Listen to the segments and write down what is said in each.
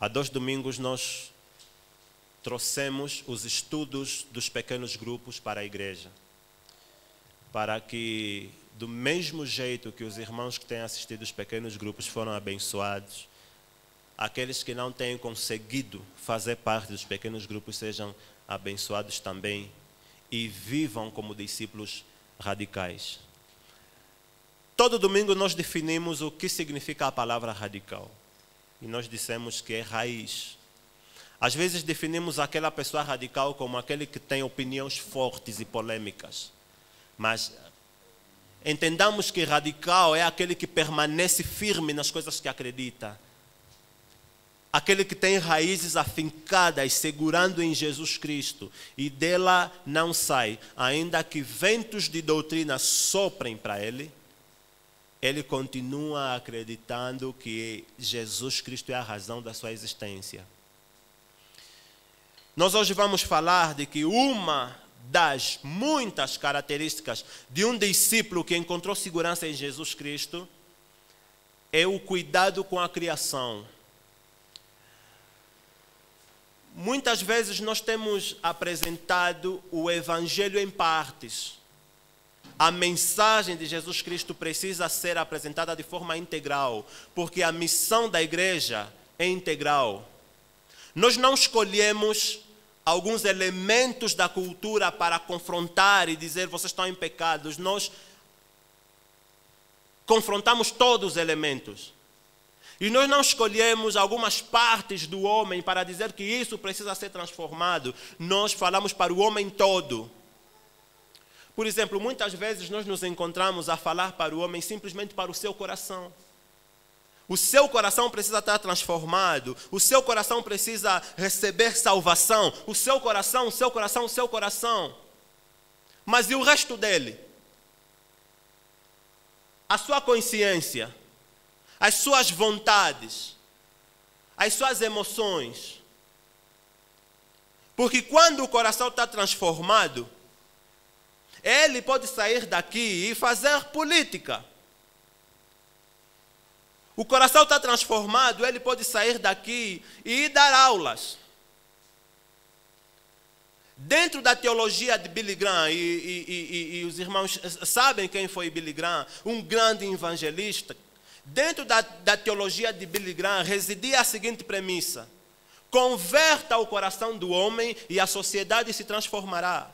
Há 2 domingos nós trouxemos os estudos dos pequenos grupos para a igreja, para que, do mesmo jeito que os irmãos que têm assistido os pequenos grupos foram abençoados, aqueles que não têm conseguido fazer parte dos pequenos grupos sejam abençoados também e vivam como discípulos radicais. Todo domingo nós definimos o que significa a palavra radical. E nós dissemos que é raiz. Às vezes definimos aquela pessoa radical como aquele que tem opiniões fortes e polêmicas. Mas entendamos que radical é aquele que permanece firme nas coisas que acredita. Aquele que tem raízes afincadas, segurando em Jesus Cristo. E dela não sai. Ainda que ventos de doutrina soprem para ele, ele continua acreditando que Jesus Cristo é a razão da sua existência. Nós hoje vamos falar de que uma das muitas características de um discípulo que encontrou segurança em Jesus Cristo é o cuidado com a criação. Muitas vezes nós temos apresentado o Evangelho em partes. A mensagem de Jesus Cristo precisa ser apresentada de forma integral, porque a missão da igreja é integral. Nós não escolhemos alguns elementos da cultura para confrontar e dizer vocês estão em pecados. Nós confrontamos todos os elementos. E nós não escolhemos algumas partes do homem para dizer que isso precisa ser transformado. Nós falamos para o homem todo. Por exemplo, muitas vezes nós nos encontramos a falar para o homem simplesmente para o seu coração. O seu coração precisa estar transformado. O seu coração precisa receber salvação. O seu coração, o seu coração, o seu coração. Mas e o resto dele? A sua consciência, as suas vontades, as suas emoções. Porque quando o coração está transformado, ele pode sair daqui e fazer política. O coração está transformado, ele pode sair daqui e dar aulas. Dentro da teologia de Billy Graham, e os irmãos sabem quem foi Billy Graham, um grande evangelista. Dentro da teologia de Billy Graham residia a seguinte premissa: converta o coração do homem e a sociedade se transformará.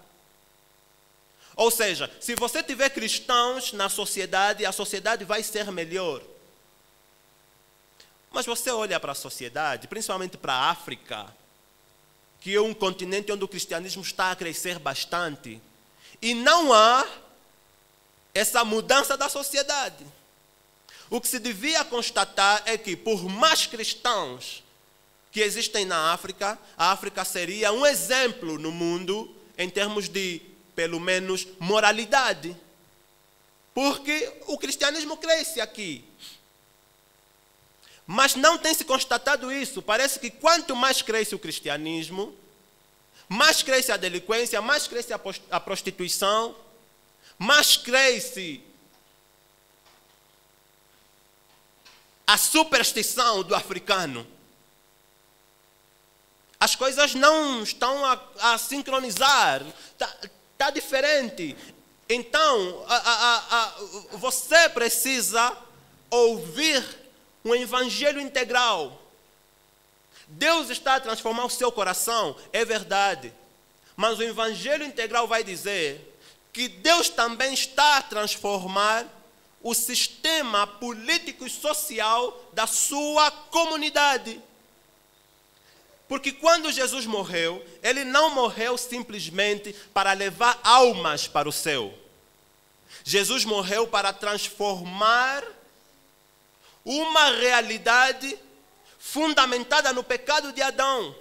Ou seja, se você tiver cristãos na sociedade, a sociedade vai ser melhor. Mas você olha para a sociedade, principalmente para a África, que é um continente onde o cristianismo está a crescer bastante, e não há essa mudança da sociedade. O que se devia constatar é que, por mais cristãos que existem na África, a África seria um exemplo no mundo em termos de, pelo menos, moralidade. Porque o cristianismo cresce aqui. Mas não tem se constatado isso. Parece que quanto mais cresce o cristianismo, mais cresce a delinquência, mais cresce a prostituição, mais cresce a superstição do africano. As coisas não estão a sincronizar. Está diferente. Então, você precisa ouvir um evangelho integral. Deus está a transformar o seu coração, é verdade. Mas o evangelho integral vai dizer que Deus também está a transformar o sistema político e social da sua comunidade. Porque quando Jesus morreu, ele não morreu simplesmente para levar almas para o céu. Jesus morreu para transformar uma realidade fundamentada no pecado de Adão.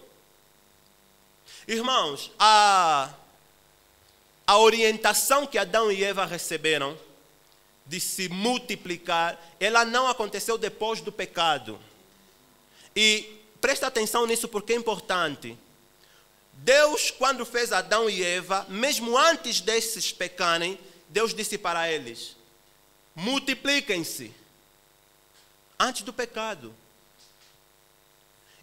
Irmãos, a orientação que Adão e Eva receberam de se multiplicar, ela não aconteceu depois do pecado. E presta atenção nisso porque é importante. Deus, quando fez Adão e Eva, mesmo antes desses pecarem, Deus disse para eles: multipliquem-se. Antes do pecado.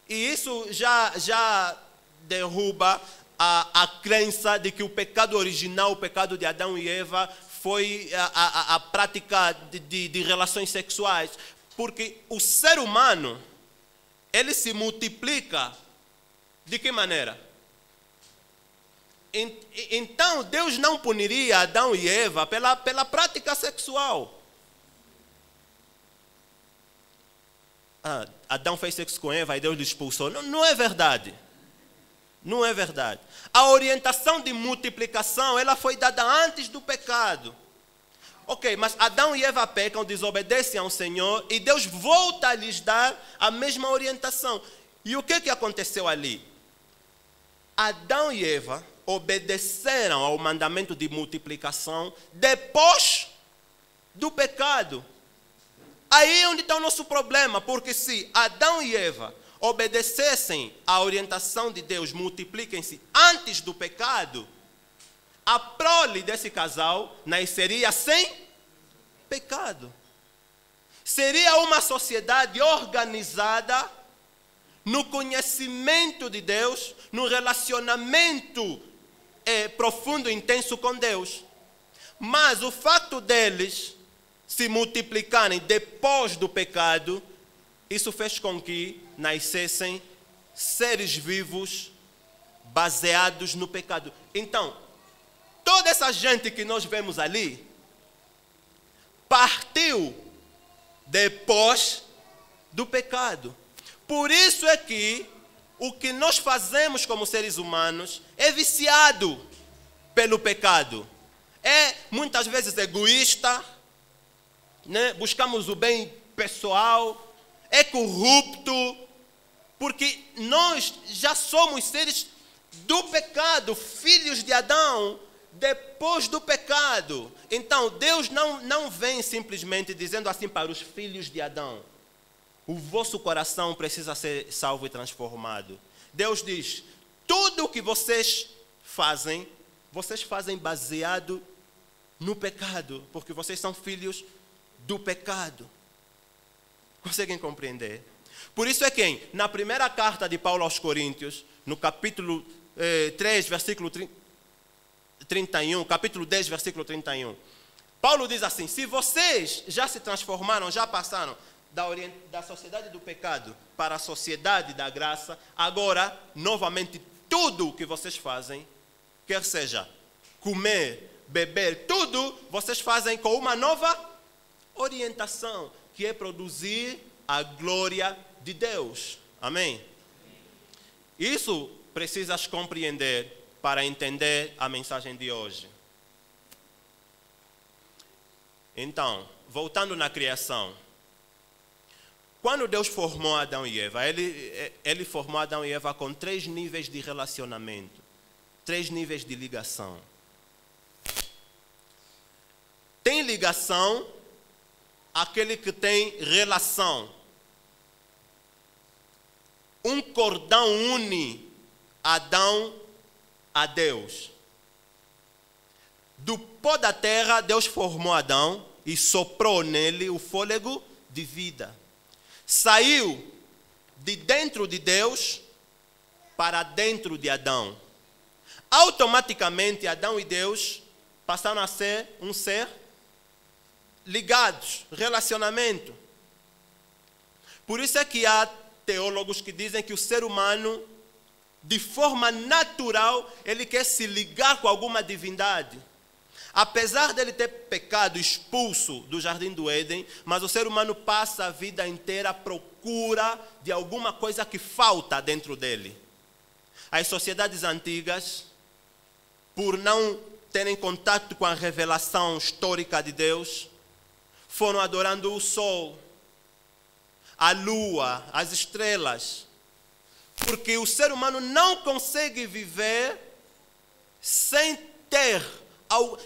E isso já derruba a crença de que o pecado original, o pecado de Adão e Eva, foi a prática de relações sexuais. Porque o ser humano, ele se multiplica de que maneira? Então, Deus não puniria Adão e Eva pela prática sexual. Adão fez sexo com Eva e Deus lhe expulsou. Não é verdade. Não é verdade. A orientação de multiplicação, ela foi dada antes do pecado. Ok, mas Adão e Eva pecam, desobedecem ao Senhor e Deus volta a lhes dar a mesma orientação. E o que aconteceu ali? Adão e Eva obedeceram ao mandamento de multiplicação depois do pecado. Aí é onde está o nosso problema, porque se Adão e Eva obedecessem à orientação de Deus, multipliquem-se antes do pecado, a prole desse casal nasceria sem pecado. Seria uma sociedade organizada no conhecimento de Deus, no relacionamento profundo e intenso com Deus. Mas o fato deles se multiplicarem depois do pecado, isso fez com que nascessem seres vivos baseados no pecado. Então, toda essa gente que nós vemos ali partiu depois do pecado. Por isso é que o que nós fazemos como seres humanos é viciado pelo pecado. É muitas vezes egoísta, né? Buscamos o bem pessoal, é corrupto, porque nós já somos seres do pecado, filhos de Adão, depois do pecado. Então, Deus não vem simplesmente dizendo assim para os filhos de Adão: o vosso coração precisa ser salvo e transformado. Deus diz: tudo o que vocês fazem baseado no pecado, porque vocês são filhos do pecado. Conseguem compreender? Por isso é que na primeira carta de Paulo aos Coríntios, no capítulo 3, versículo 31, capítulo 10, versículo 31, Paulo diz assim: se vocês já se transformaram, já passaram da sociedade do pecado para a sociedade da graça, agora, novamente, tudo o que vocês fazem, quer seja comer, beber, tudo, vocês fazem com uma nova orientação, que é produzir a glória de Deus. Amém? Isso precisas compreender para entender a mensagem de hoje. Então, voltando na criação, quando Deus formou Adão e Eva, ele formou Adão e Eva com 3 níveis de relacionamento, 3 níveis de ligação. Tem ligação aquele que tem relação. Um cordão une Adão a Deus. Do pó da terra, Deus formou Adão e soprou nele o fôlego de vida. Saiu de dentro de Deus para dentro de Adão. Automaticamente, Adão e Deus passaram a ser um ser ligados, relacionamento. Por isso é que há teólogos que dizem que o ser humano, de forma natural, ele quer se ligar com alguma divindade. Apesar dele ter pecado, expulso do jardim do Éden, mas o ser humano passa a vida inteira à procura de alguma coisa que falta dentro dele. As sociedades antigas, por não terem contato com a revelação histórica de Deus, foram adorando o sol, a lua, as estrelas, porque o ser humano não consegue viver sem ter algo.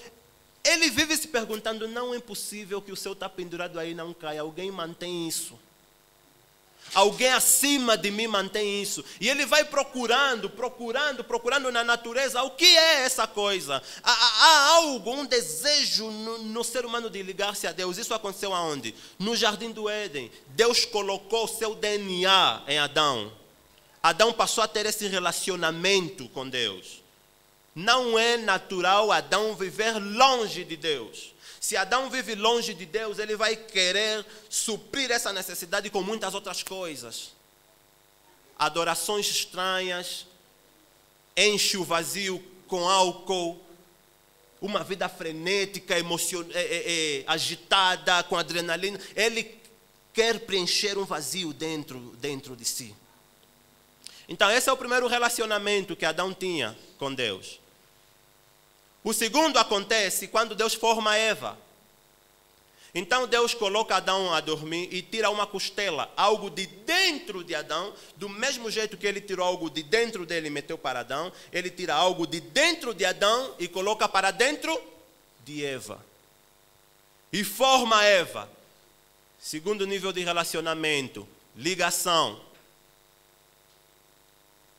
Ele vive se perguntando: não é possível que o céu está pendurado aí e não cai, alguém mantém isso. Alguém acima de mim mantém isso. E ele vai procurando na natureza o que é essa coisa. Há algo, um desejo no ser humano de ligar-se a Deus. Isso aconteceu aonde? No jardim do Éden. Deus colocou o seu DNA em Adão. Adão passou a ter esse relacionamento com Deus. Não é natural Adão viver longe de Deus. Se Adão vive longe de Deus, ele vai querer suprir essa necessidade com muitas outras coisas. Adorações estranhas, enche o vazio com álcool, uma vida frenética, agitada, com adrenalina. Ele quer preencher um vazio dentro de si. Então, esse é o primeiro relacionamento que Adão tinha com Deus. O segundo acontece quando Deus forma Eva. Então Deus coloca Adão a dormir e tira uma costela, algo de dentro de Adão, do mesmo jeito que ele tirou algo de dentro dele e meteu para Adão, ele tira algo de dentro de Adão e coloca para dentro de Eva. E forma Eva. Segundo nível de relacionamento, ligação.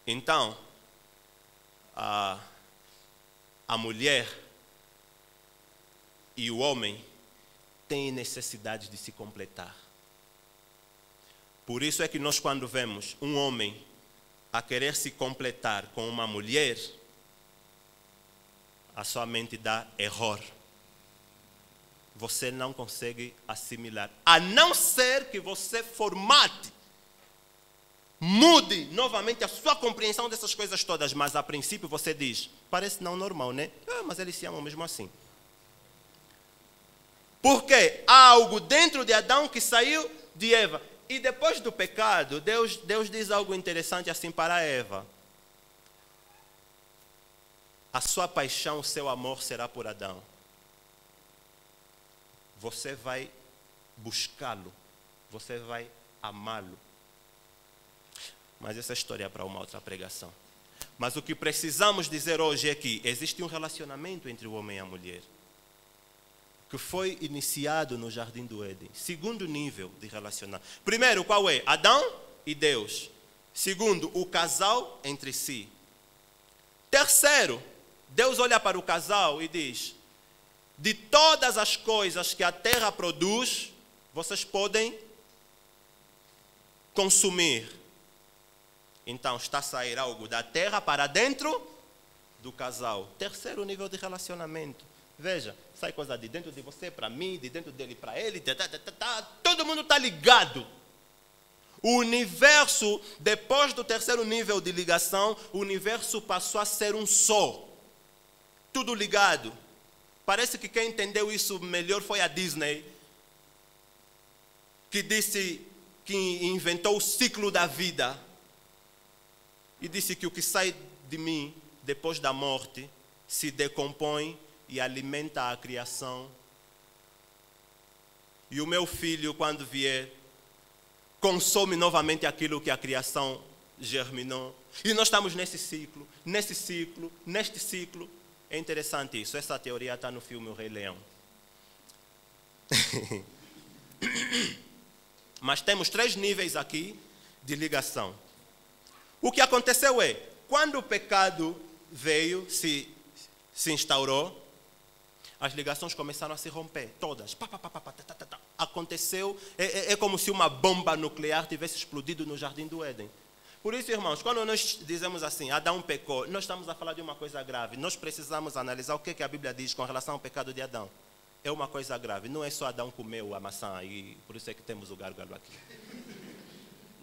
Então, a mulher e o homem têm necessidade de se completar. Por isso é que nós, quando vemos um homem a querer se completar com uma mulher, a sua mente dá erro. Você não consegue assimilar. A não ser que você formate, mude novamente a sua compreensão dessas coisas todas. Mas a princípio você diz, parece não normal, né? Mas eles se amam mesmo assim. Porque há algo dentro de Adão que saiu de Eva. E depois do pecado, Deus diz algo interessante assim para Eva. A sua paixão, o seu amor será por Adão. Você vai buscá-lo. Você vai amá-lo. Mas essa história é para uma outra pregação. Mas o que precisamos dizer hoje é que existe um relacionamento entre o homem e a mulher, que foi iniciado no Jardim do Éden. Segundo nível de relacionamento. Primeiro, qual é? Adão e Deus. Segundo, o casal entre si. Terceiro, Deus olha para o casal e diz, de todas as coisas que a terra produz, vocês podem consumir. Então, está a sair algo da terra para dentro do casal. Terceiro nível de relacionamento. Veja, sai coisa de dentro de você para mim, de dentro dele para ele. Todo mundo está ligado. O universo, depois do terceiro nível de ligação, o universo passou a ser um só. Tudo ligado. Parece que quem entendeu isso melhor foi a Disney, que disse que inventou o ciclo da vida. E disse que o que sai de mim depois da morte se decompõe e alimenta a criação. E o meu filho, quando vier, consome novamente aquilo que a criação germinou. E nós estamos nesse ciclo, neste ciclo. É interessante isso. Essa teoria está no filme O Rei Leão. Mas temos 3 níveis aqui de ligação. O que aconteceu é, quando o pecado veio, se instaurou, as ligações começaram a se romper, todas. Aconteceu, é como se uma bomba nuclear tivesse explodido no Jardim do Éden. Por isso, irmãos, quando nós dizemos assim, Adão pecou, nós estamos a falar de uma coisa grave. Nós precisamos analisar o que a Bíblia diz com relação ao pecado de Adão. É uma coisa grave, não é só Adão comeu a maçã, e por isso é que temos o gárgalo aqui.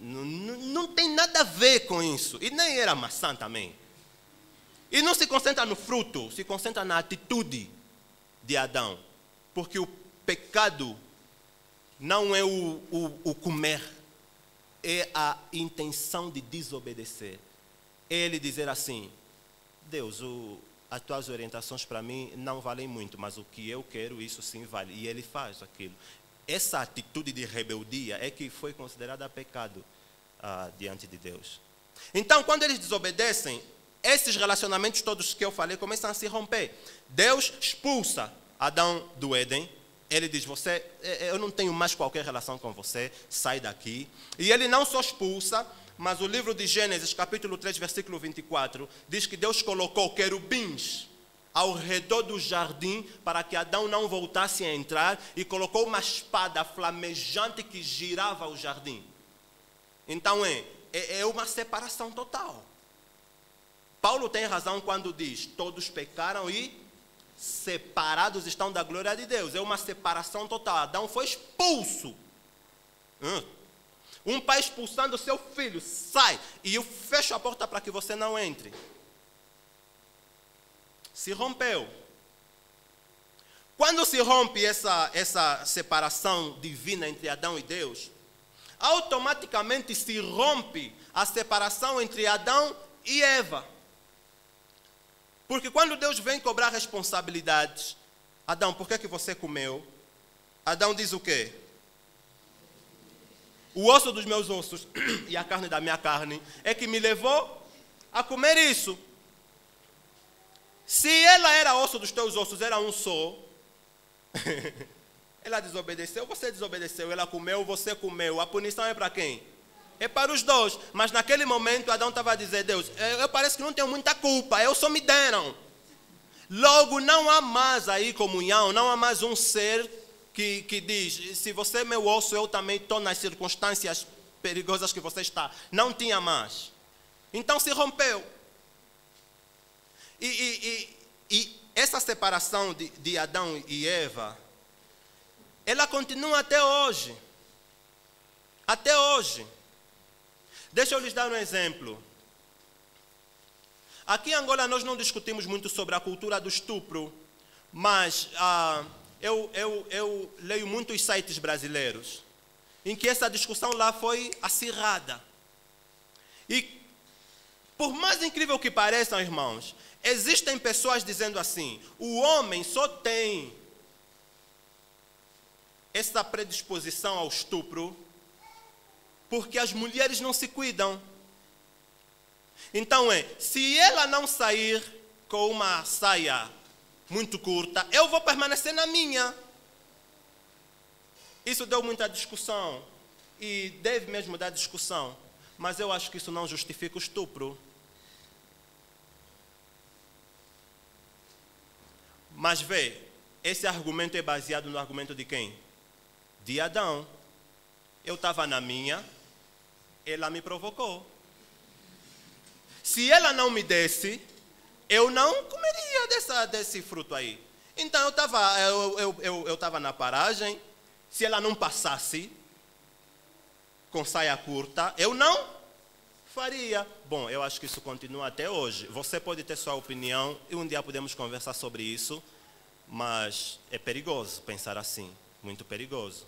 Não tem nada a ver com isso. E nem era maçã também. E não se concentra no fruto, se concentra na atitude de Adão. Porque o pecado não é o comer, é a intenção de desobedecer. É ele dizer assim, Deus, as tuas orientações para mim não valem muito, mas o que eu quero, isso sim vale. E ele faz aquilo. Essa atitude de rebeldia é que foi considerada pecado diante de Deus. Então, quando eles desobedecem, esses relacionamentos todos que eu falei começam a se romper. Deus expulsa Adão do Éden. Ele diz, eu não tenho mais qualquer relação com você, sai daqui. E ele não só expulsa, mas o livro de Gênesis, capítulo 3, versículo 24, diz que Deus colocou querubins ao redor do jardim para que Adão não voltasse a entrar, e colocou uma espada flamejante que girava o jardim. Então é uma separação total. Paulo tem razão quando diz, todos pecaram e separados estão da glória de Deus. É uma separação total. Adão foi expulso. Um pai expulsando seu filho, sai, e eu fecho a porta para que você não entre. Se rompeu. Quando se rompe essa separação divina entre Adão e Deus, automaticamente se rompe a separação entre Adão e Eva. Porque quando Deus vem cobrar responsabilidades, Adão, por que você comeu? Adão diz o quê? O osso dos meus ossos e a carne da minha carne é que me levou a comer isso. Se ela era osso dos teus ossos, era um só. Ela desobedeceu, você desobedeceu. Ela comeu, você comeu. A punição é para quem? É para os dois. Mas naquele momento Adão estava a dizer, Deus, eu parece que não tenho muita culpa, eu só me deram. Logo não há mais aí comunhão, não há mais um ser que diz, se você é meu osso, eu também estou nas circunstâncias perigosas que você está. Não tinha mais. Então se rompeu. E essa separação de Adão e Eva, ela continua até hoje. Até hoje. Deixa eu lhes dar um exemplo. Aqui em Angola nós não discutimos muito sobre a cultura do estupro, mas eu leio muitos sites brasileiros em que essa discussão lá foi acirrada. E por mais incrível que pareçam, irmãos, existem pessoas dizendo assim, o homem só tem essa predisposição ao estupro porque as mulheres não se cuidam. Então se ela não sair com uma saia muito curta, eu vou permanecer na minha. Isso deu muita discussão e deve mesmo dar discussão, mas eu acho que isso não justifica o estupro. Mas esse argumento é baseado no argumento de quem? De Adão. Eu estava na minha, ela me provocou. Se ela não me desse, eu não comeria desse fruto aí. Então eu estava na paragem, se ela não passasse com saia curta, eu não faria. Bom, eu acho que isso continua até hoje. Você pode ter sua opinião e um dia podemos conversar sobre isso, mas é perigoso pensar assim, muito perigoso.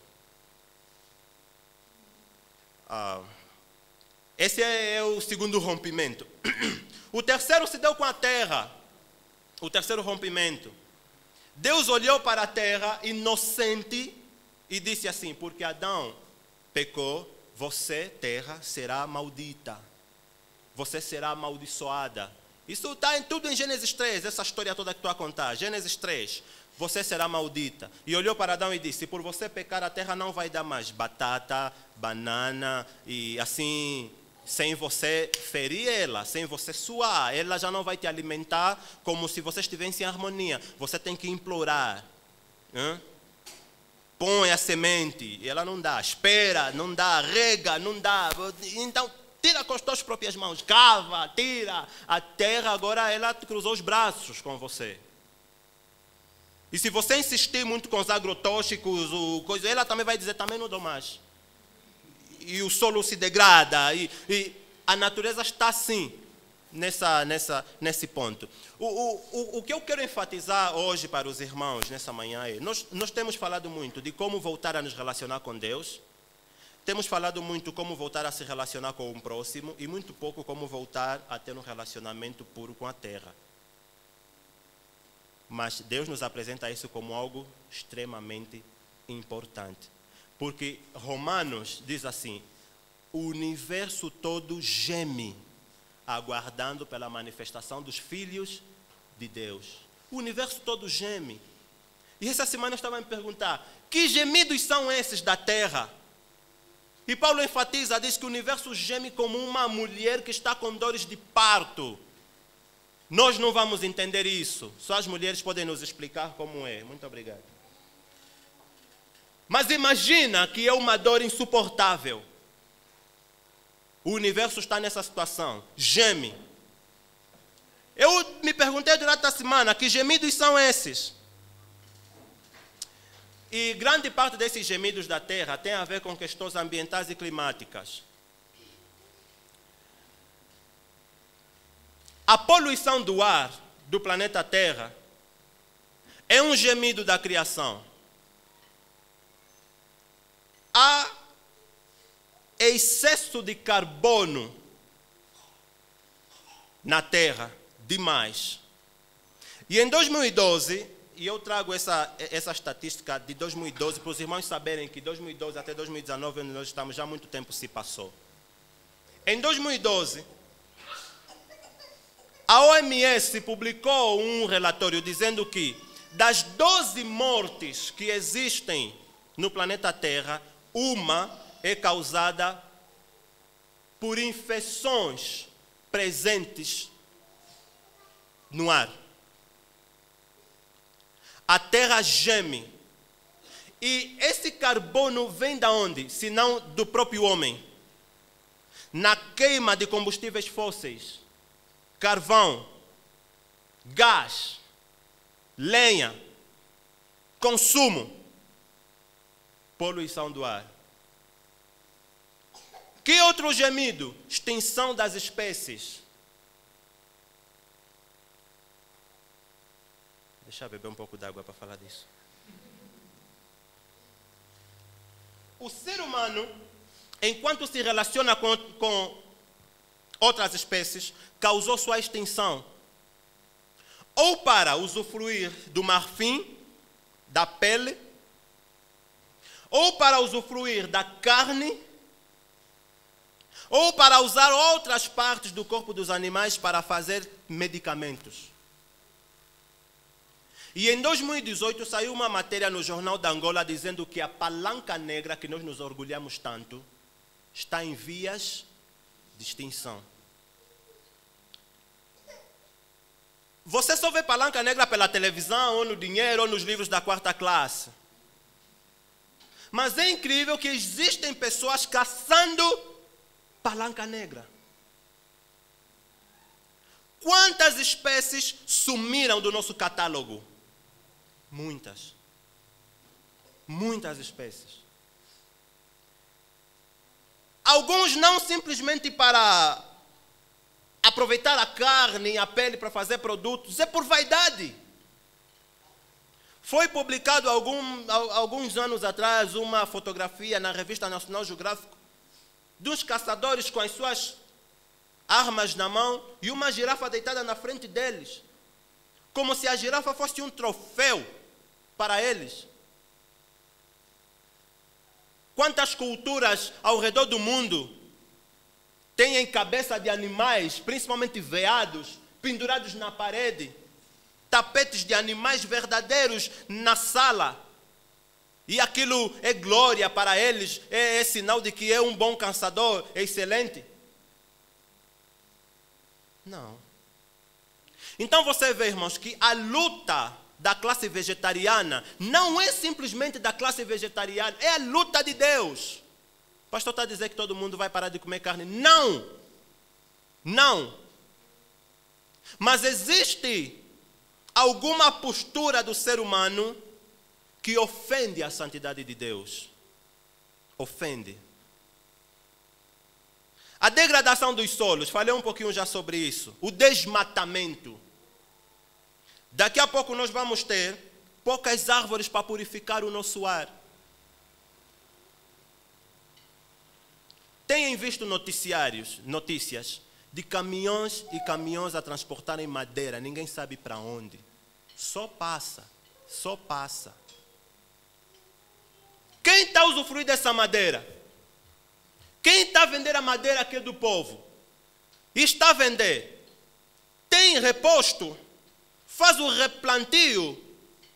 Esse é o segundo rompimento. O terceiro se deu com a terra. O terceiro rompimento. Deus olhou para a terra inocente e disse assim, porque Adão pecou, você, terra, será maldita. Você será amaldiçoada. Isso está tudo em Gênesis 3, essa história toda que estou a contar. Gênesis 3, você será maldita. E olhou para Adão e disse, por você pecar, a terra não vai dar mais batata, banana, e assim, sem você ferir ela, sem você suar, ela já não vai te alimentar como se você estivesse em harmonia. Você tem que implorar. Põe a semente, e ela não dá. Espera, não dá. Rega, não dá. Então, tira com as tuas próprias mãos, cava, tira. A terra agora ela cruzou os braços com você. E se você insistir muito com os agrotóxicos, ela também vai dizer, também não dou mais. E o solo se degrada, e a natureza está assim, nesse ponto. O que eu quero enfatizar hoje para os irmãos, nessa manhã, é, nós temos falado muito de como voltar a nos relacionar com Deus, temos falado muito como voltar a se relacionar com o próximo, e muito pouco como voltar a ter um relacionamento puro com a terra. Mas Deus nos apresenta isso como algo extremamente importante. Porque Romanos diz assim, o universo todo geme, aguardando pela manifestação dos filhos de Deus. O universo todo geme. E essa semana eu estava a me perguntar, que gemidos são esses da terra? E Paulo enfatiza, diz que o universo geme como uma mulher que está com dores de parto. Nós não vamos entender isso. Só as mulheres podem nos explicar como é. Muito obrigado. Mas imagina que é uma dor insuportável. O universo está nessa situação, geme. Eu me perguntei durante a semana, que gemidos são esses? E grande parte desses gemidos da Terra tem a ver com questões ambientais e climáticas. A poluição do ar do planeta Terra é um gemido da criação. Há excesso de carbono na Terra, demais. E em 2012, e eu trago essa estatística de 2012 para os irmãos saberem que 2012 até 2019, onde nós estamos, já há muito tempo se passou. Em 2012, a OMS publicou um relatório dizendo que das 12 mortes que existem no planeta Terra, uma é causada por infecções presentes no ar. A Terra geme. E esse carbono vem de onde? Se não do próprio homem. Na queima de combustíveis fósseis, carvão, gás, lenha, consumo, poluição do ar. Que outro gemido? Extinção das espécies. Deixa eu beber um pouco d'água para falar disso. O ser humano, enquanto se relaciona com outras espécies, causou sua extinção. Ou para usufruir do marfim, da pele, ou para usufruir da carne, ou para usar outras partes do corpo dos animais para fazer medicamentos. E em 2018 saiu uma matéria no Jornal da Angola dizendo que a palanca negra, que nós nos orgulhamos tanto, está em vias de extinção. Você só vê palanca negra pela televisão, ou no dinheiro, ou nos livros da quarta classe. Mas é incrível que existem pessoas caçando palanca negra. Quantas espécies sumiram do nosso catálogo? Muitas. Muitas espécies. Alguns não simplesmente para aproveitar a carne e a pele para fazer produtos, é por vaidade. Foi publicado alguns anos atrás uma fotografia na revista National Geographic de uns caçadores com as suas armas na mão e uma girafa deitada na frente deles, como se a girafa fosse um troféu para eles. Quantas culturas ao redor do mundo têm cabeça de animais, principalmente veados, pendurados na parede, tapetes de animais verdadeiros na sala, e aquilo é glória para eles, é sinal de que é um bom caçador, é excelente? Não. Então você vê, irmãos, que a luta da classe vegetariana não é simplesmente da classe vegetariana, é a luta de Deus. O pastor está a dizer que todo mundo vai parar de comer carne. Não! Não! Mas existe alguma postura do ser humano que ofende a santidade de Deus. Ofende. A degradação dos solos, falei um pouquinho já sobre isso. O desmatamento. Daqui a pouco nós vamos ter poucas árvores para purificar o nosso ar. Têm visto notícias de caminhões e caminhões a transportarem madeira, ninguém sabe para onde. Só passa, só passa. Quem está a usufruir dessa madeira? Quem está a vender a madeira que é do povo? E está a vender? Tem reposto? Faz o replantio?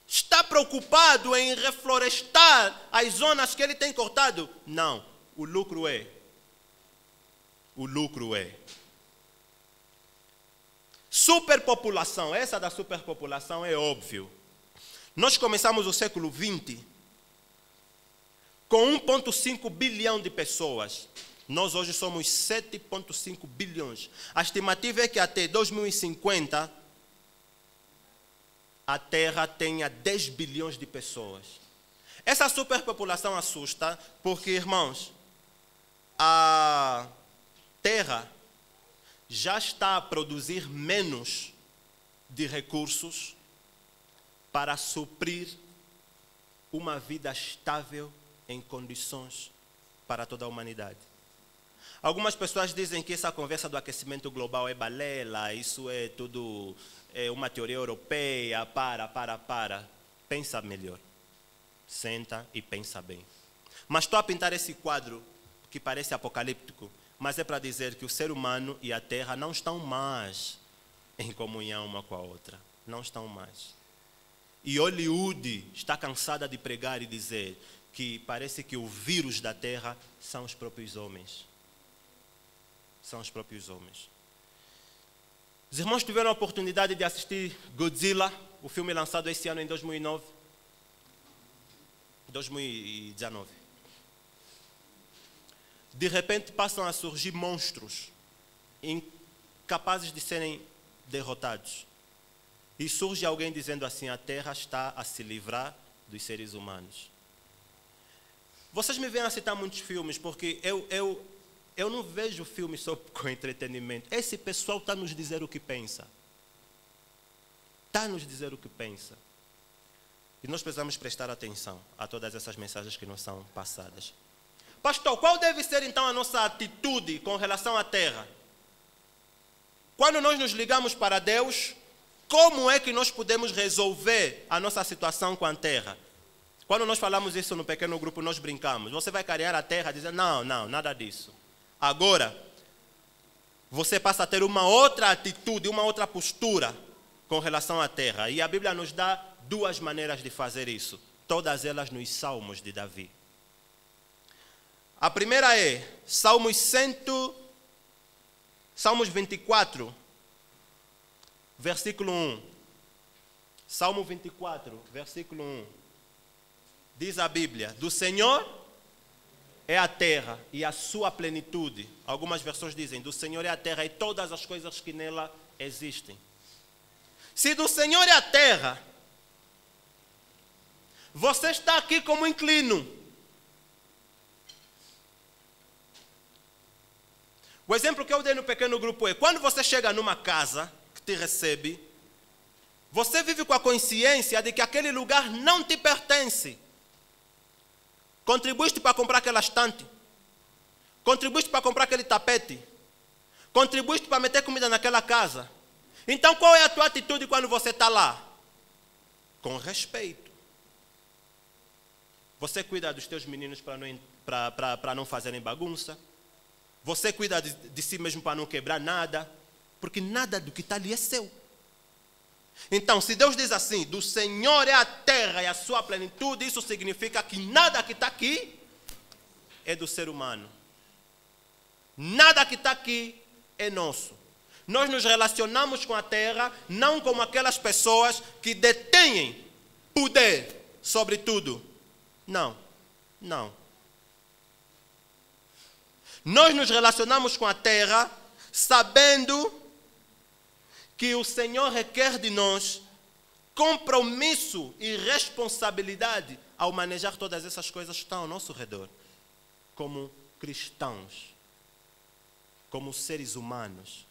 Está preocupado em reflorestar as zonas que ele tem cortado? Não, o lucro é. O lucro é. Superpopulação, essa da superpopulação é óbvio. Nós começamos o século XX com 1,5 bilhão de pessoas. Nós hoje somos 7,5 bilhões. A estimativa é que até 2050 a Terra tenha 10 bilhões de pessoas. Essa superpopulação assusta porque, irmãos, a Terra já está a produzir menos de recursos para suprir uma vida estável em condições para toda a humanidade. Algumas pessoas dizem que essa conversa do aquecimento global é balela, isso é tudo uma teoria europeia, para. Pensa melhor. Senta e pensa bem. Mas estou a pintar esse quadro que parece apocalíptico, mas é para dizer que o ser humano e a Terra não estão mais em comunhão uma com a outra. Não estão mais. E Hollywood está cansada de pregar e dizer que parece que o vírus da Terra são os próprios homens. São os próprios homens. Os irmãos tiveram a oportunidade de assistir Godzilla, o filme lançado esse ano em 2019. De repente passam a surgir monstros incapazes de serem derrotados. E surge alguém dizendo assim: a Terra está a se livrar dos seres humanos. Vocês me veem a citar muitos filmes porque eu não vejo filme só com entretenimento. Esse pessoal está a nos dizer o que pensa. Está a nos dizer o que pensa. E nós precisamos prestar atenção a todas essas mensagens que nos são passadas. Pastor, qual deve ser então a nossa atitude com relação à Terra? Quando nós nos ligamos para Deus, como é que nós podemos resolver a nossa situação com a Terra? Quando nós falamos isso no pequeno grupo, nós brincamos. Você vai carear a Terra, dizer, não, nada disso. Agora, você passa a ter uma outra atitude, uma outra postura com relação à Terra. E a Bíblia nos dá duas maneiras de fazer isso. Todas elas nos Salmos de Davi. A primeira é Salmos 24, versículo 1. Salmo 24, versículo 1. Diz a Bíblia: do Senhor é a terra e a sua plenitude. Algumas versões dizem: do Senhor é a terra e todas as coisas que nela existem. Se do Senhor é a terra, você está aqui como inquilino. O exemplo que eu dei no pequeno grupo é: quando você chega numa casa que te recebe, você vive com a consciência de que aquele lugar não te pertence. Contribuíste para comprar aquela estante, contribuíste para comprar aquele tapete, contribuíste para meter comida naquela casa. Então qual é a tua atitude quando você está lá? Com respeito. Você cuida dos teus meninos para não fazerem bagunça. Você cuida de si mesmo para não quebrar nada, porque nada do que está ali é seu. Então, se Deus diz assim: do Senhor é a terra e a sua plenitude, isso significa que nada que está aqui é do ser humano. Nada que está aqui é nosso. Nós nos relacionamos com a terra não como aquelas pessoas que detêm poder sobre tudo. Não. Nós nos relacionamos com a terra sabendo que o Senhor requer de nós compromisso e responsabilidade ao manejar todas essas coisas que estão ao nosso redor, como cristãos, como seres humanos.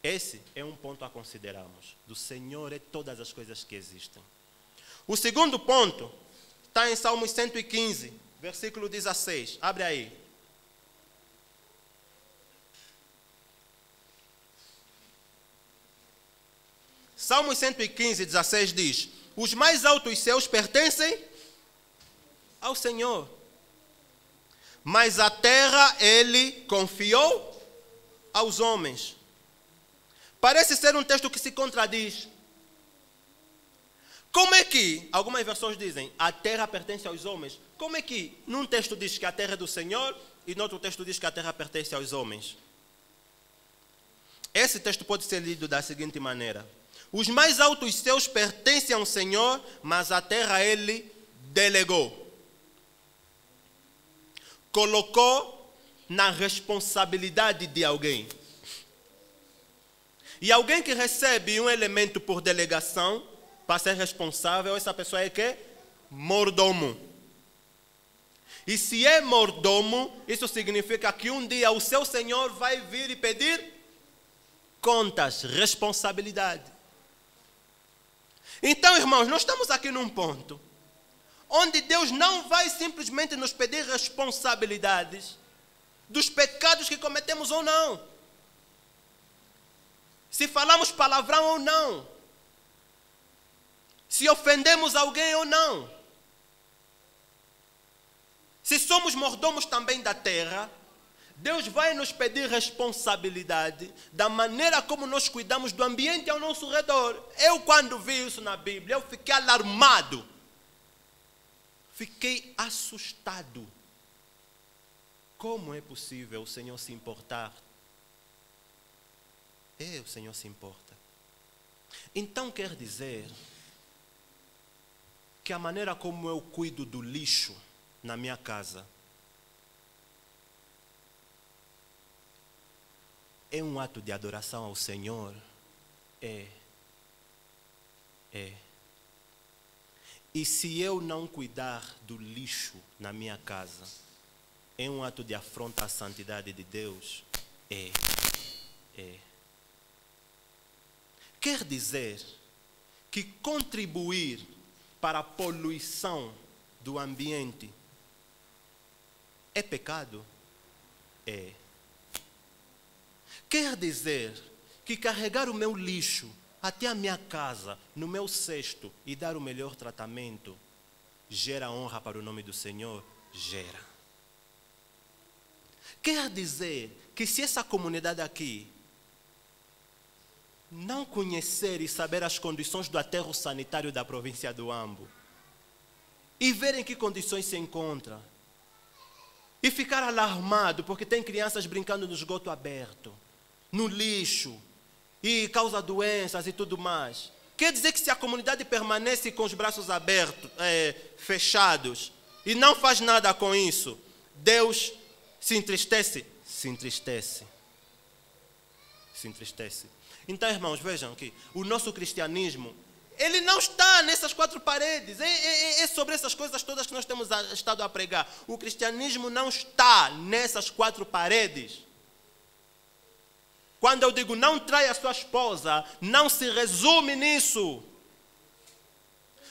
Esse é um ponto a considerarmos. Do Senhor é todas as coisas que existem. O segundo ponto está em Salmos 115, versículo 16. Abre aí. Salmos 115, 16 diz: os mais altos céus pertencem ao Senhor, mas a terra Ele confiou aos homens. Parece ser um texto que se contradiz. Como é que, algumas versões dizem, a terra pertence aos homens? Como é que num texto diz que a terra é do Senhor e no outro texto diz que a terra pertence aos homens? Esse texto pode ser lido da seguinte maneira: os mais altos céus pertencem ao Senhor, mas a terra Ele delegou. Colocou na responsabilidade de alguém. E alguém que recebe um elemento por delegação, para ser responsável, essa pessoa é que? Mordomo. E se é mordomo, isso significa que um dia o seu senhor vai vir e pedir contas, responsabilidade. Então, irmãos, nós estamos aqui num ponto onde Deus não vai simplesmente nos pedir responsabilidades dos pecados que cometemos ou não. Se falamos palavrão ou não. Se ofendemos alguém ou não. Se somos mordomos também da terra, Deus vai nos pedir responsabilidade da maneira como nós cuidamos do ambiente ao nosso redor. Eu, quando vi isso na Bíblia, eu fiquei alarmado. Fiquei assustado. Como é possível o Senhor se importar? O Senhor se importa. Então quer dizer que a maneira como eu cuido do lixo na minha casa é um ato de adoração ao Senhor? É. E se eu não cuidar do lixo na minha casa, é um ato de afronta à santidade de Deus? É. Quer dizer que contribuir para a poluição do ambiente é pecado? É. Quer dizer que carregar o meu lixo até a minha casa, no meu cesto, e dar o melhor tratamento, gera honra para o nome do Senhor? Gera. Quer dizer que se essa comunidade aqui não conhecer e saber as condições do aterro sanitário da província do Ambo, e ver em que condições se encontra, e ficar alarmado porque tem crianças brincando no esgoto aberto, no lixo, e causa doenças e tudo mais, quer dizer que se a comunidade permanece com os braços abertos, fechados, e não faz nada com isso, Deus se entristece? Se entristece. Então, irmãos, vejam que o nosso cristianismo, ele não está nessas quatro paredes. É sobre essas coisas todas que nós temos estado a pregar. O cristianismo não está nessas quatro paredes. Quando eu digo não traia a sua esposa, não se resume nisso.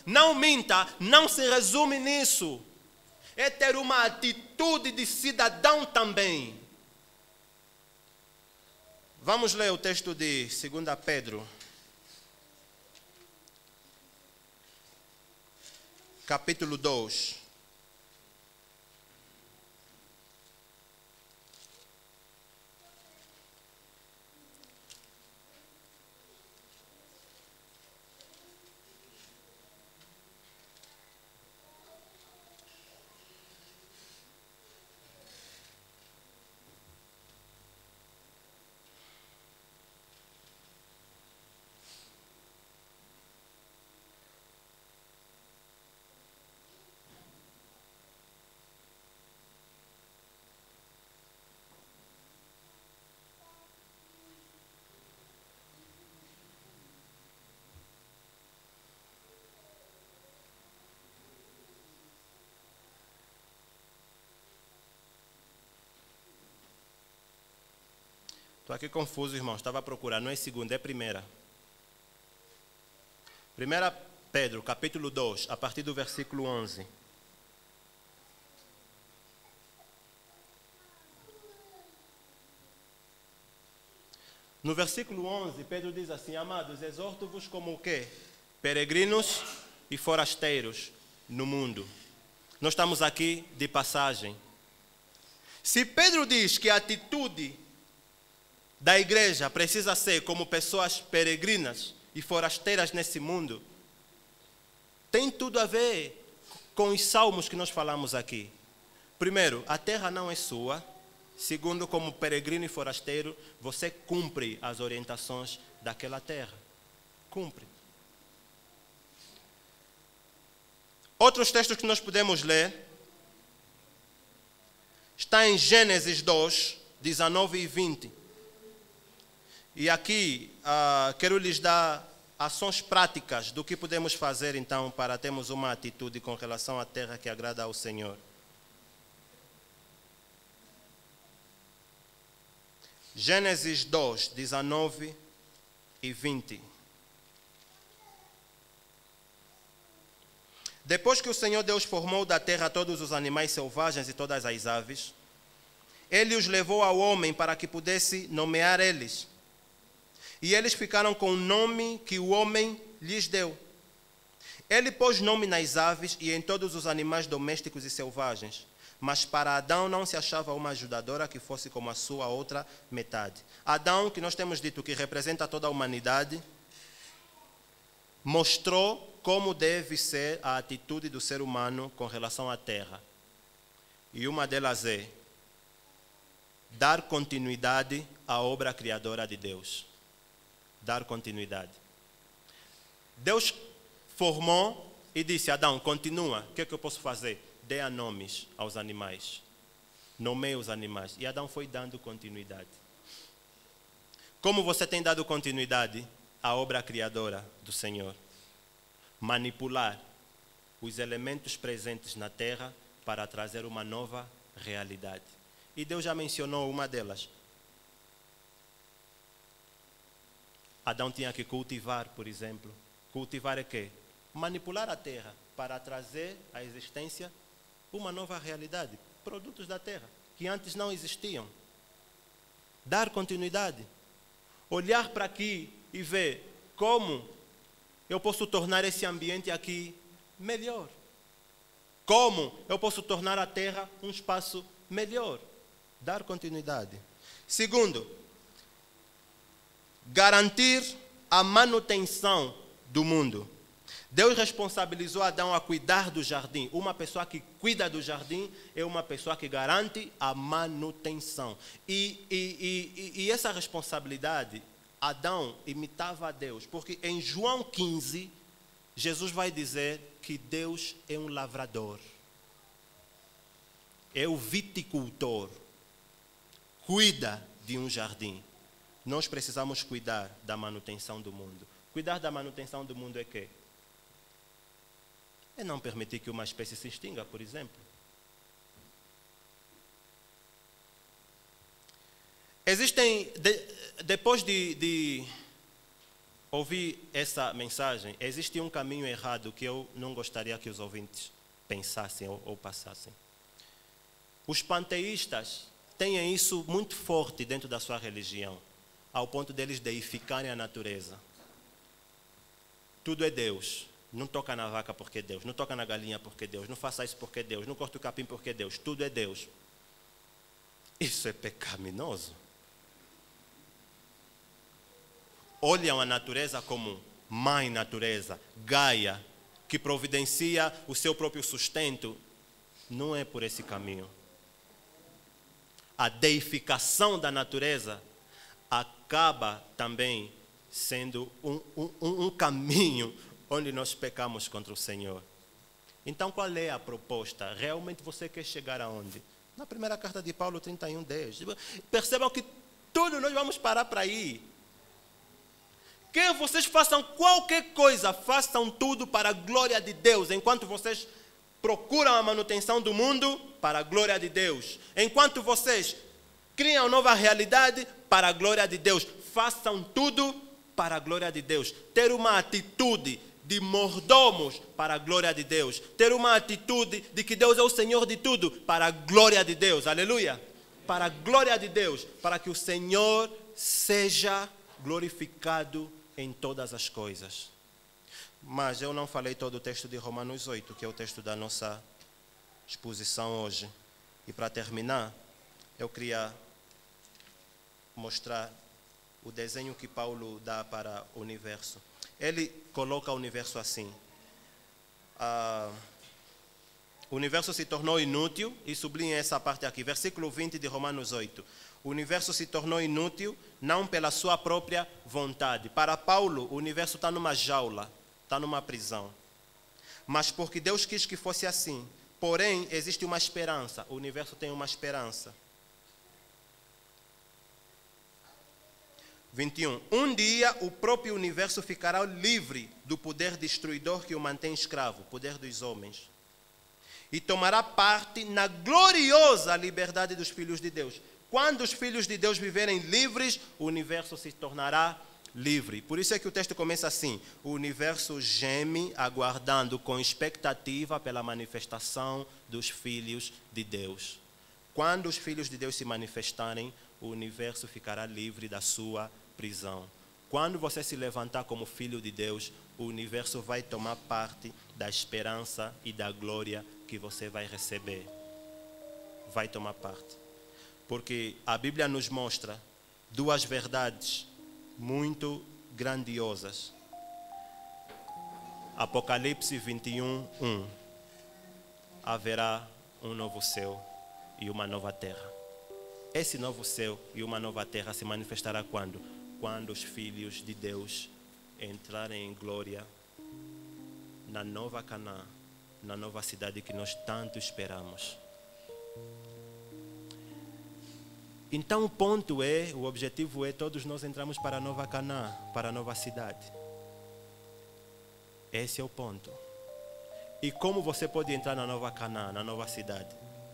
Não minta, não se resume nisso. É ter uma atitude de cidadão também. Vamos ler o texto de 2 Pedro, capítulo 2. Estou aqui confuso, irmãos. Estava a procurar. Não é segunda, é primeira. 1 Pedro, capítulo 2, a partir do versículo 11. No versículo 11, Pedro diz assim: amados, exorto-vos como o quê? Peregrinos e forasteiros no mundo. Nós estamos aqui de passagem. Se Pedro diz que a atitude da igreja precisa ser como pessoas peregrinas e forasteiras nesse mundo, tem tudo a ver com os salmos que nós falamos aqui. Primeiro, a terra não é sua. Segundo, como peregrino e forasteiro, você cumpre as orientações daquela terra. Cumpre. Outros textos que nós podemos ler. está em Gênesis 2, 19 e 20. E aqui quero lhes dar ações práticas do que podemos fazer então para termos uma atitude com relação à terra que agrada ao Senhor. Gênesis 2, 19 e 20. Depois que o Senhor Deus formou da terra todos os animais selvagens e todas as aves, Ele os levou ao homem para que pudesse nomear eles. E eles ficaram com o nome que o homem lhes deu. Ele pôs nome nas aves e em todos os animais domésticos e selvagens. Mas para Adão não se achava uma ajudadora que fosse como a sua outra metade. Adão, que nós temos dito que representa toda a humanidade, mostrou como deve ser a atitude do ser humano com relação à terra. E uma delas é dar continuidade à obra criadora de Deus. Dar continuidade. Deus formou e disse: Adão, continua, o que é que eu posso fazer? Dê nomes aos animais. Nomeie os animais. E Adão foi dando continuidade. Como você tem dado continuidade à obra criadora do Senhor? Manipular os elementos presentes na terra para trazer uma nova realidade. E Deus já mencionou uma delas. Adão tinha que cultivar, por exemplo. Cultivar é quê? Manipular a terra para trazer à existência uma nova realidade. Produtos da terra que antes não existiam. Dar continuidade. Olhar para aqui e ver como eu posso tornar esse ambiente aqui melhor. Como eu posso tornar a terra um espaço melhor. Dar continuidade. Segundo, garantir a manutenção do mundo. Deus responsabilizou Adão a cuidar do jardim. Uma pessoa que cuida do jardim é uma pessoa que garante a manutenção. E essa responsabilidade, Adão imitava a Deus. Porque em João 15, Jesus vai dizer que Deus é um lavrador. É o viticultor. Cuida de um jardim. Nós precisamos cuidar da manutenção do mundo. Cuidar da manutenção do mundo é quê? É não permitir que uma espécie se extinga, por exemplo. Existem, depois de ouvir essa mensagem, existe um caminho errado que eu não gostaria que os ouvintes pensassem ou passassem. Os panteístas têm isso muito forte dentro da sua religião, ao ponto deles deificarem a natureza. Tudo é Deus. Não toca na vaca porque é Deus. Não toca na galinha porque é Deus. Não faça isso porque é Deus. Não corta o capim porque é Deus. Tudo é Deus. Isso é pecaminoso. Olham a natureza como mãe natureza, Gaia, que providencia o seu próprio sustento. Não é por esse caminho. A deificação da natureza acaba também sendo um caminho onde nós pecamos contra o Senhor. Então, qual é a proposta? Realmente você quer chegar aonde? Na primeira carta de Paulo, 31:10. Percebam que tudo nós vamos parar para ir. Quer vocês façam qualquer coisa, façam tudo para a glória de Deus, enquanto vocês procuram a manutenção do mundo, para a glória de Deus. Enquanto vocês criam nova realidade, para a glória de Deus. Façam tudo para a glória de Deus. Ter uma atitude de mordomos para a glória de Deus. Ter uma atitude de que Deus é o Senhor de tudo para a glória de Deus. Aleluia. Para a glória de Deus. Para que o Senhor seja glorificado em todas as coisas. Mas eu não falei todo o texto de Romanos 8, que é o texto da nossa exposição hoje. E para terminar, eu queria mostrar o desenho que Paulo dá para o universo. Ele coloca o universo assim. O universo se tornou inútil, e sublinha essa parte aqui, versículo 20 de Romanos 8. O universo se tornou inútil, não pela sua própria vontade. Para Paulo, o universo está numa jaula, está numa prisão. Mas porque Deus quis que fosse assim, Porém, existe uma esperança. O universo tem uma esperança. 21. Um dia o próprio universo ficará livre do poder destruidor que o mantém escravo, o poder dos homens. E tomará parte na gloriosa liberdade dos filhos de Deus. Quando os filhos de Deus viverem livres, o universo se tornará livre. Por isso é que o texto começa assim: o universo geme, aguardando com expectativa pela manifestação dos filhos de Deus. Quando os filhos de Deus se manifestarem, o universo ficará livre da sua prisão. Quando você se levantar como filho de Deus, o universo vai tomar parte da esperança e da glória que você vai receber. Vai tomar parte. Porque a Bíblia nos mostra duas verdades muito grandiosas. Apocalipse 21, 1. Haverá um novo céu e uma nova terra. Esse novo céu e uma nova terra se manifestará quando? Quando os filhos de Deus entrarem em glória na nova Canaã, na nova cidade que nós tanto esperamos. Então o ponto é, o objetivo é, todos nós entramos para a nova Canaã, para a nova cidade. Esse é o ponto. E como você pode entrar na nova Canaã, na nova cidade?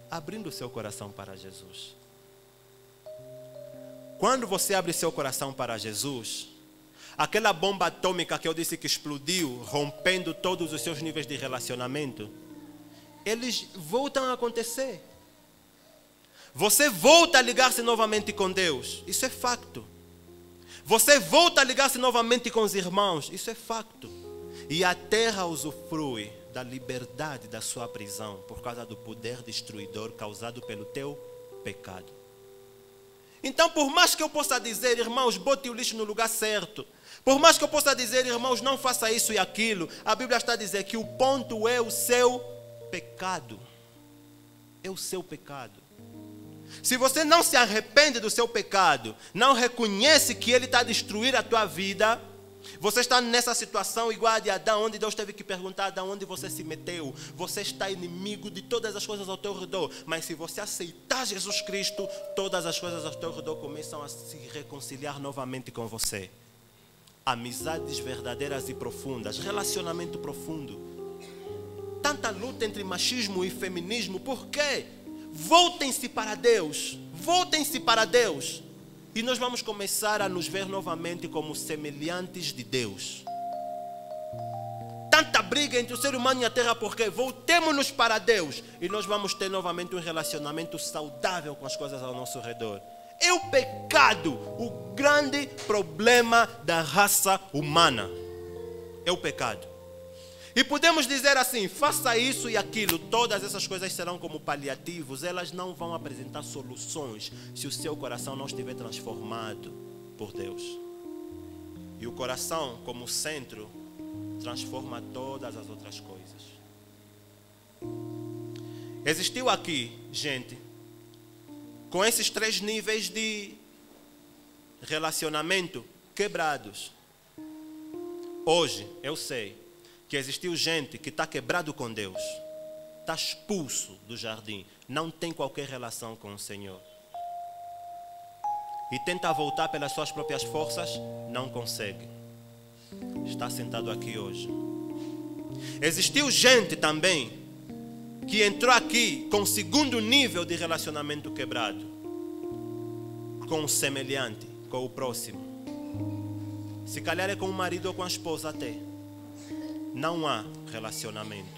Abrindo o seu coração para Jesus. Quando você abre seu coração para Jesus, aquela bomba atômica que eu disse que explodiu, rompendo todos os seus níveis de relacionamento, eles voltam a acontecer. Você volta a ligar-se novamente com Deus, isso é facto. Você volta a ligar-se novamente com os irmãos, isso é facto. E a terra usufrui da liberdade da sua prisão por causa do poder destruidor causado pelo teu pecado. Então, por mais que eu possa dizer, irmãos, bote o lixo no lugar certo, por mais que eu possa dizer, irmãos, não faça isso e aquilo, a Bíblia está a dizer que o ponto é o seu pecado. É o seu pecado. Se você não se arrepende do seu pecado, não reconhece que ele está a destruir a tua vida, você está nessa situação igual a de Adão, onde Deus teve que perguntar de onde você se meteu. Você está inimigo de todas as coisas ao teu redor. Mas se você aceitar Jesus Cristo, todas as coisas ao teu redor começam a se reconciliar novamente com você. Amizades verdadeiras e profundas, relacionamento profundo. Tanta luta entre machismo e feminismo, por quê? Voltem-se para Deus. Voltem-se para Deus. E nós vamos começar a nos ver novamente como semelhantes de Deus. Tanta briga entre o ser humano e a terra, porque voltemos-nos para Deus e nós vamos ter novamente um relacionamento saudável com as coisas ao nosso redor. É o pecado, o grande problema da raça humana. É o pecado. E podemos dizer assim, faça isso e aquilo, todas essas coisas serão como paliativos, elas não vão apresentar soluções se o seu coração não estiver transformado por Deus. E o coração, como centro, transforma todas as outras coisas. Existiu aqui, gente, com esses 3 níveis de relacionamento quebrados. Hoje, eu sei que existiu gente que está quebrado com Deus, está expulso do jardim, não tem qualquer relação com o Senhor. E tenta voltar pelas suas próprias forças, não consegue. Está sentado aqui hoje. Existiu gente também que entrou aqui com o 2º nível de relacionamento quebrado, com o semelhante, com o próximo. Se calhar é com o marido ou com a esposa até. Não há relacionamento.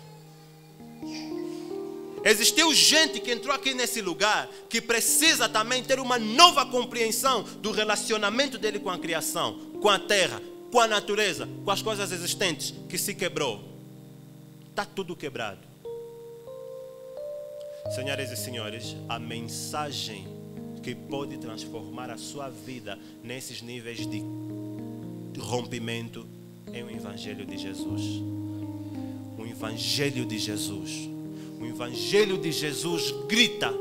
Existiu gente que entrou aqui nesse lugar que precisa também ter uma nova compreensão do relacionamento dele com a criação, com a terra, com a natureza, com as coisas existentes, que se quebrou. Está tudo quebrado. Senhoras e senhores, a mensagem que pode transformar a sua vida nesses níveis de rompimento é o Evangelho de Jesus. O Evangelho de Jesus. O Evangelho de Jesus grita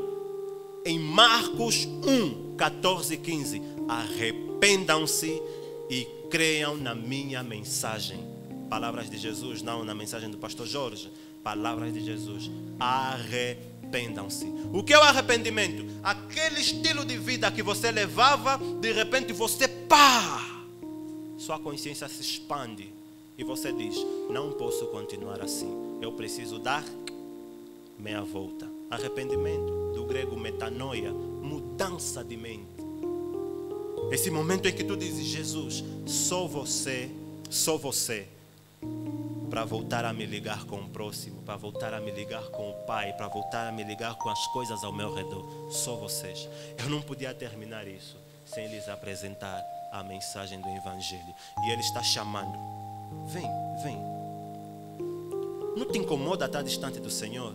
em Marcos 1, 14 e 15: arrependam-se e creiam na minha mensagem. Palavras de Jesus, não na mensagem do pastor Jorge. Palavras de Jesus. Arrependam-se. O que é o arrependimento? Aquele estilo de vida que você levava, de repente você, sua consciência se expande e você diz: não posso continuar assim, eu preciso dar meia volta. Arrependimento, do grego metanoia, mudança de mente. Esse momento em que tu dizes: Jesus, sou você, para voltar a me ligar com o próximo, para voltar a me ligar com o Pai, para voltar a me ligar com as coisas ao meu redor. Só vocês. Eu não podia terminar isso sem lhes apresentar a mensagem do Evangelho. E Ele está chamando: vem, vem. Não te incomoda estar distante do Senhor?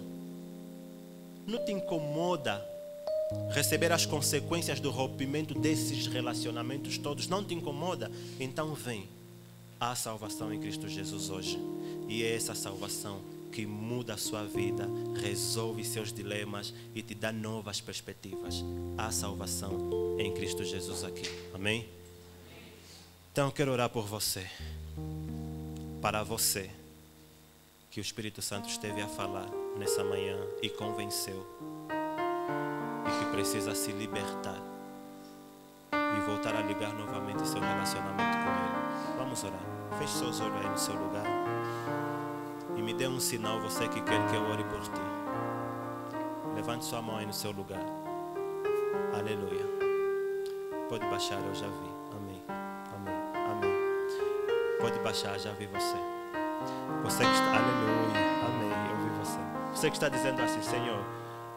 Não te incomoda receber as consequências do rompimento desses relacionamentos todos? Não te incomoda? Então vem. Há salvação em Cristo Jesus hoje. E é essa salvação que muda a sua vida, resolve seus dilemas e te dá novas perspectivas. Há salvação em Cristo Jesus aqui. Amém? Então eu quero orar por você. Para você que o Espírito Santo esteve a falar nessa manhã e convenceu. E que precisa se libertar e voltar a ligar novamente seu relacionamento com Ele. Vamos orar. Feche seus olhos aí no seu lugar. E me dê um sinal, você que quer que eu ore por ti. Levante sua mão aí no seu lugar. Aleluia. Pode baixar, eu já vi. Amém. Amém. Amém. Pode baixar, já vi você. Você que está... Aleluia. Amém. Eu vi você. Você que está dizendo assim: Senhor,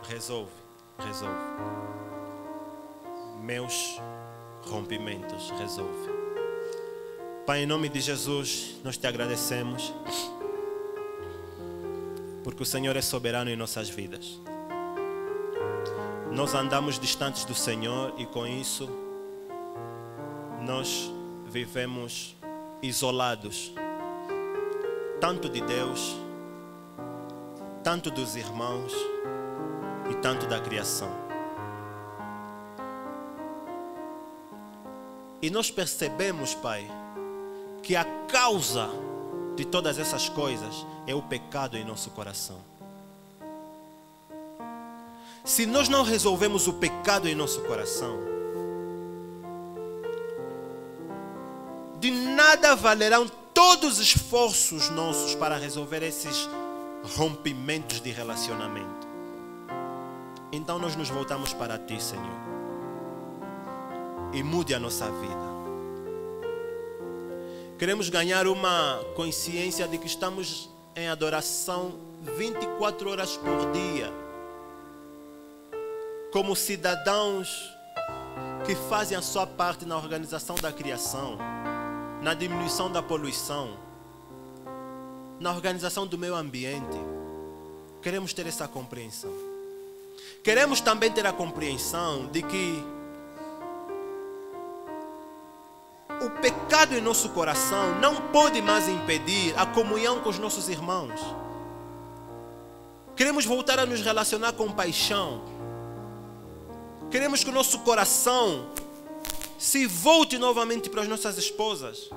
resolve. Resolve. Meus rompimentos, resolve. Pai, em nome de Jesus, nós te agradecemos porque o Senhor é soberano em nossas vidas. Nós andamos distantes do Senhor e com isso nós vivemos isolados, tanto de Deus, tanto dos irmãos e tanto da criação. E nós percebemos, Pai, que a causa de todas essas coisas é o pecado em nosso coração. Se nós não resolvemos o pecado em nosso coração, de nada valerão todos os esforços nossos para resolver esses rompimentos de relacionamento. Então nós nos voltamos para Ti, Senhor, e mude a nossa vida. Queremos ganhar uma consciência de que estamos em adoração 24 horas por dia, como cidadãos que fazem a sua parte na organização da criação, na diminuição da poluição, na organização do meio ambiente. Queremos ter essa compreensão. Queremos também ter a compreensão de que o pecado em nosso coração não pode mais impedir a comunhão com os nossos irmãos. Queremos voltar a nos relacionar com paixão. Queremos que o nosso coração se volte novamente para as nossas esposas.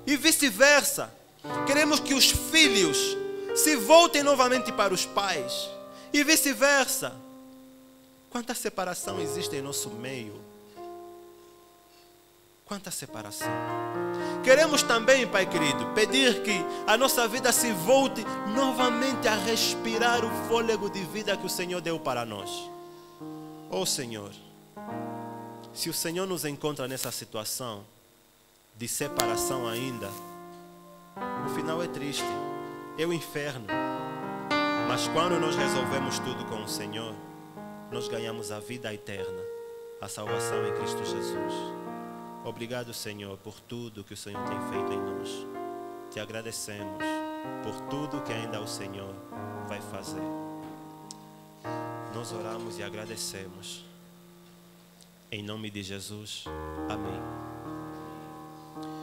E vice-versa. Queremos que os filhos se voltem novamente para os pais. E vice-versa. Quanta separação existe em nosso meio. Quanta separação. Queremos também, Pai querido, pedir que a nossa vida se volte novamente a respirar o fôlego de vida que o Senhor deu para nós. Oh Senhor, se o Senhor nos encontra nessa situação de separação ainda, o final é triste, é o inferno. Mas quando nós resolvemos tudo com o Senhor, nós ganhamos a vida eterna, a salvação em Cristo Jesus. Obrigado, Senhor, por tudo que o Senhor tem feito em nós. Te agradecemos por tudo que ainda o Senhor vai fazer. Nós oramos e agradecemos. Em nome de Jesus. Amém.